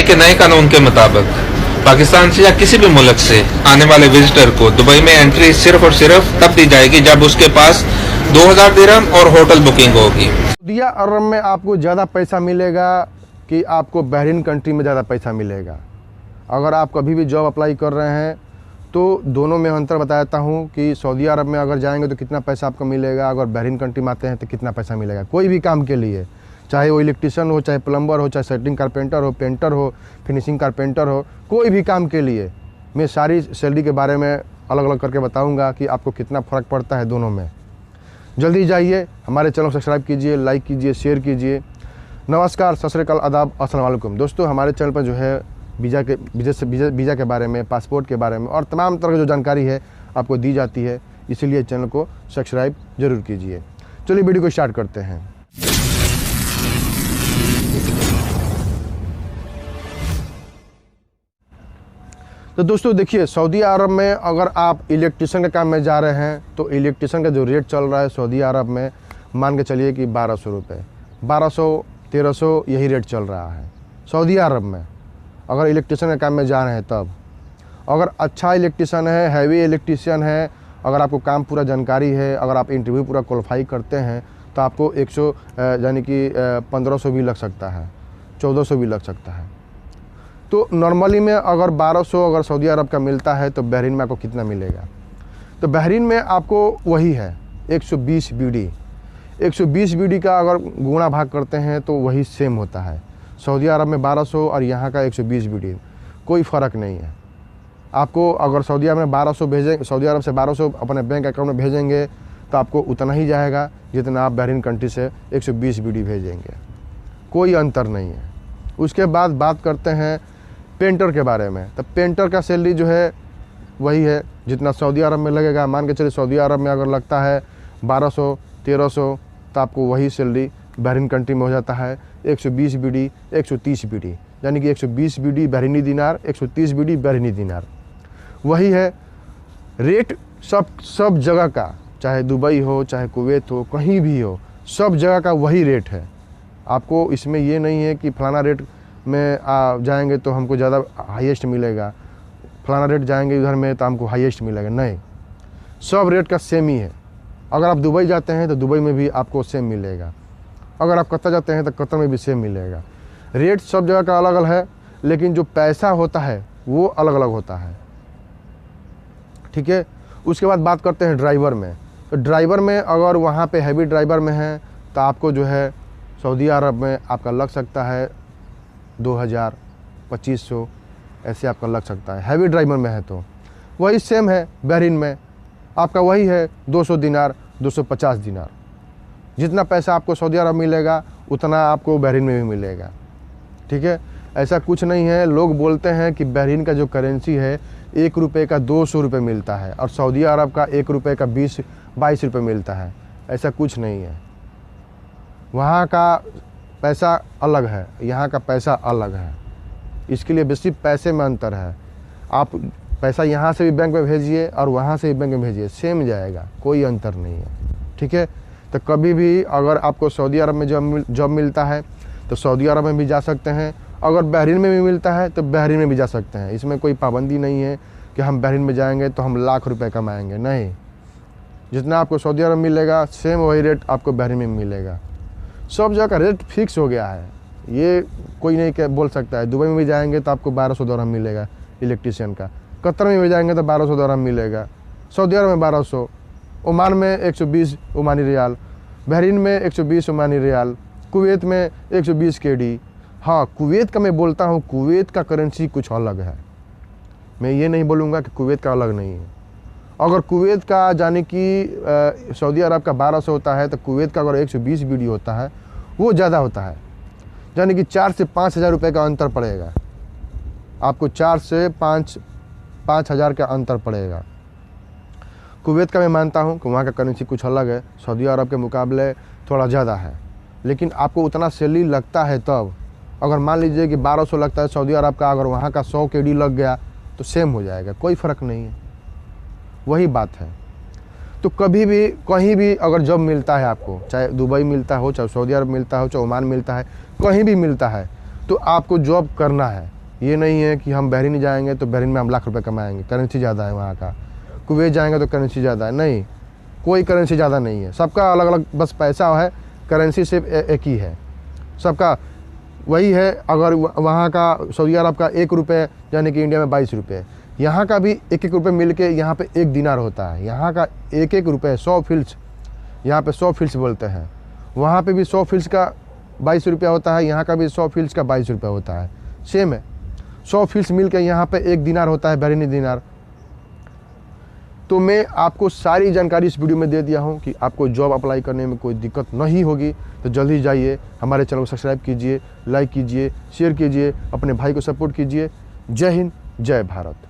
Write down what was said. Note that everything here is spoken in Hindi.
दुबई के नए कानून के मुताबिक पाकिस्तान से या किसी भी मुल्क से आने वाले विजिटर को दुबई में एंट्री सिर्फ और सिर्फ तब दी जाएगी जब उसके पास 2000 दिरहम और होटल बुकिंग होगी। सऊदी अरब में आपको ज़्यादा पैसा मिलेगा कि आपको बहरीन कंट्री में ज़्यादा पैसा मिलेगा? अगर आप कभी भी जॉब अप्लाई कर रहे हैं तो दोनों में अंतर बताता हूँ कि सऊदी अरब में अगर जाएंगे तो कितना पैसा आपको मिलेगा, अगर बहरीन कंट्री में आते हैं तो कितना पैसा मिलेगा। कोई भी काम के लिए, चाहे वो इलेक्ट्रिशियन हो, चाहे प्लम्बर हो, चाहे सेटिंग कारपेंटर हो, पेंटर हो, फिनिशिंग कारपेंटर हो, कोई भी काम के लिए मैं सारी सैलरी के बारे में अलग अलग करके बताऊँगा कि आपको कितना फ़र्क पड़ता है दोनों में। जल्दी जाइए, हमारे चैनल को सब्सक्राइब कीजिए, लाइक कीजिए, शेयर कीजिए। नमस्कार, सत श्री अकाल, आदाब, अस्सलाम वालेकुम। दोस्तों, हमारे चैनल पर जो है वीज़ा के बारे में, पासपोर्ट के बारे में और तमाम तरह की जो जानकारी है आपको दी जाती है, इसीलिए चैनल को सब्सक्राइब ज़रूर कीजिए। चलिए वीडियो को स्टार्ट करते हैं। तो दोस्तों देखिए, सऊदी अरब में अगर आप इलेक्ट्रिशियन के काम में जा रहे हैं तो इलेक्ट्रिशियन का जो रेट चल रहा है सऊदी अरब में, मान के चलिए कि 1200 रुपये, 1200-1300 यही रेट चल रहा है सऊदी अरब में। अगर इलेक्ट्रिशियन के काम में जा रहे हैं तब, अगर अच्छा इलेक्ट्रिशियन है, हैवी इलेक्ट्रिशियन है, अगर आपको काम पूरा जानकारी है, अगर आप इंटरव्यू पूरा क्वालिफाई करते हैं तो आपको 100 यानी कि 1500 भी लग सकता है, 1400 भी लग सकता है। तो नॉर्मली में अगर 1200 अगर सऊदी अरब का मिलता है तो बहरीन में आपको कितना मिलेगा? तो बहरीन में आपको वही है 120 बीडी। 120 बीडी का अगर गुणा भाग करते हैं तो वही सेम होता है। सऊदी अरब में 1200 और यहाँ का 120 बीडी, कोई फ़र्क नहीं है। आपको अगर सऊदी अरब में 1200 भेजें, सऊदी अरब से 1200 अपने बैंक अकाउंट में भेजेंगे तो आपको उतना ही जाएगा जितना आप बहरीन कंट्री से 120 बीडी भेजेंगे, कोई अंतर नहीं है। उसके बाद बात करते हैं पेंटर के बारे में। तो पेंटर का सैलरी जो है वही है जितना सऊदी अरब में लगेगा। मान के चलिए सऊदी अरब में अगर लगता है 1200-1300 तो आपको वही सैलरी बहरीन कंट्री में हो जाता है 120 बीडी, 130 बीडी, यानी कि 120 बीडी बहरीनी दिनार, 130 बीडी बहरीनी दिनार। वही है रेट सब जगह का, चाहे दुबई हो, चाहे कुवैत हो, कहीं भी हो, सब जगह का वही रेट है। आपको इसमें ये नहीं है कि फलाना रेट में जाएंगे तो हमको ज़्यादा हाईएस्ट मिलेगा, फलाना रेट जाएंगे उधर में तो हमको हाईएस्ट मिलेगा, नहीं, सब रेट का सेम ही है। अगर आप दुबई जाते हैं तो दुबई में भी आपको सेम मिलेगा, अगर आप कतर जाते हैं तो कतर में भी सेम मिलेगा। रेट सब जगह का अलग अलग है, लेकिन जो पैसा होता है वो अलग अलग होता है, ठीक है। उसके बाद बात करते हैं ड्राइवर में। तो ड्राइवर में अगर वहाँ पे हैवी ड्राइवर में है तो आपको जो है सऊदी अरब में आपका लग सकता है 2000, 2500 ऐसे आपका लग सकता है। हैवी ड्राइवर में है तो वही सेम है बहरीन में, आपका वही है 200 दिनार, 250 दिनार। जितना पैसा आपको सऊदी अरब मिलेगा उतना आपको बहरीन में भी मिलेगा, ठीक है। ऐसा कुछ नहीं है। लोग बोलते हैं कि बहरीन का जो करेंसी है 1 रुपये का 200 रुपये मिलता है और सऊदी अरब का 1 रुपये का 20-22 रुपये मिलता है। ऐसा कुछ नहीं है। वहाँ का पैसा अलग है, यहाँ का पैसा अलग है, इसके लिए बेसिक पैसे में अंतर है। आप पैसा यहाँ से भी बैंक में भेजिए और वहाँ से भी बैंक में भेजिए, सेम जाएगा, कोई अंतर नहीं है, ठीक है। तो कभी भी अगर आपको सऊदी अरब में जॉब मिलता है तो सऊदी अरब में भी जा सकते हैं, अगर बहरीन में भी मिलता है तो बहरीन में भी जा सकते हैं। इसमें कोई पाबंदी नहीं है कि हम बहरीन में जाएंगे तो हम लाख रुपए कमाएंगे, नहीं। जितना आपको सऊदी अरब मिलेगा सेम वही रेट आपको बहरीन में मिलेगा। सब जगह का रेट फिक्स हो गया है, ये कोई नहीं बोल सकता है। दुबई में भी जाएंगे तो आपको 1200 दिरहम मिलेगा इलेक्ट्रिशियन का, कतर में भी जाएंगे तो 1200 दिरहम मिलेगा, सऊदी अरब में 1200, ओमान में 120 ओमानी रियाल, बहरीन में 120 ओमानी रियाल, कुवैत में 120 केडी। हाँ, कुवैत का मैं बोलता हूँ, कुवैत का करेंसी कुछ अलग है। मैं ये नहीं बोलूँगा कि कुवैत का अलग नहीं है। अगर कुवैत का यानी कि सऊदी अरब का 1200 होता है तो कुवैत का अगर 120 बीडी होता है वो ज़्यादा होता है, यानी कि 4 से 5 हज़ार रुपये का अंतर पड़ेगा आपको, 4 से 5 हज़ार का अंतर पड़ेगा। कुवैत का मैं मानता हूँ कि वहाँ का करेंसी कुछ अलग है, सऊदी अरब के मुकाबले थोड़ा ज़्यादा है, लेकिन आपको उतना सैलरी लगता है तब। अगर मान लीजिए कि 1200 लगता है सऊदी अरब का, अगर वहाँ का 100 केडी लग गया तो सेम हो जाएगा, कोई फ़र्क नहीं है, वही बात है। तो कभी भी कहीं भी अगर जॉब मिलता है आपको, चाहे दुबई मिलता हो, चाहे सऊदी अरब मिलता हो, चाहे ओमान मिलता है, कहीं भी मिलता है, तो आपको जॉब करना है। ये नहीं है कि हम बहरीन जाएंगे तो बहरीन में हम लाख रुपए कमाएंगे, करेंसी ज़्यादा है वहाँ का। कुवैत जाएंगे तो करेंसी ज़्यादा है, नहीं, कोई करेंसी ज़्यादा नहीं है, सबका अलग अलग बस पैसा है, करेंसी सिर्फ एक ही है सबका, वही है। अगर वहाँ का सऊदी अरब का 1 रुपये यानी कि इंडिया में 22 रुपये, यहाँ का भी 1-1 रुपये मिल के यहाँ पर 1 दिनार होता है। यहाँ का 1-1 रुपये 100 फिल्स, यहाँ पे 100 फिल्स बोलते हैं, वहाँ पे भी 100 फिल्स का 22 रुपया होता है, यहाँ का भी 100 फिल्स का 22 रुपया होता है, सेम है। 100 फिल्स मिल के यहाँ पे 1 दिनार होता है, बहरीनी दिनार। तो मैं आपको सारी जानकारी इस वीडियो में दे दिया हूँ कि आपको जॉब अप्लाई करने में कोई दिक्कत नहीं होगी। तो जल्दी जाइए, हमारे चैनल को सब्सक्राइब कीजिए, लाइक कीजिए, शेयर कीजिए, अपने भाई को सपोर्ट कीजिए। जय हिंद, जय भारत।